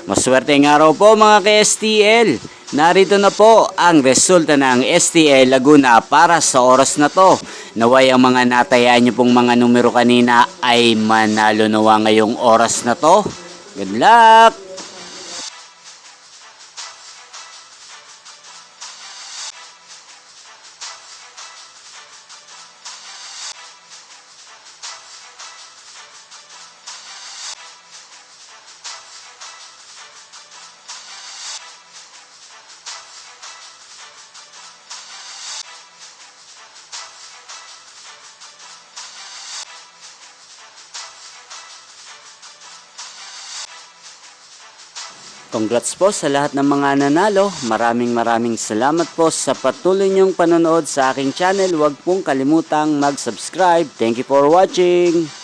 Maswerteng araw po mga ka-STL. Narito na po ang resulta ng STL Laguna para sa oras na to. Naway ang mga natayaan nyo pong mga numero kanina ay manalo nawa ngayong oras na to. Good luck! Congrats po sa lahat ng mga nanalo. Maraming salamat po sa patuloy niyong panonood sa aking channel. Huwag pong kalimutang mag-subscribe. Thank you for watching.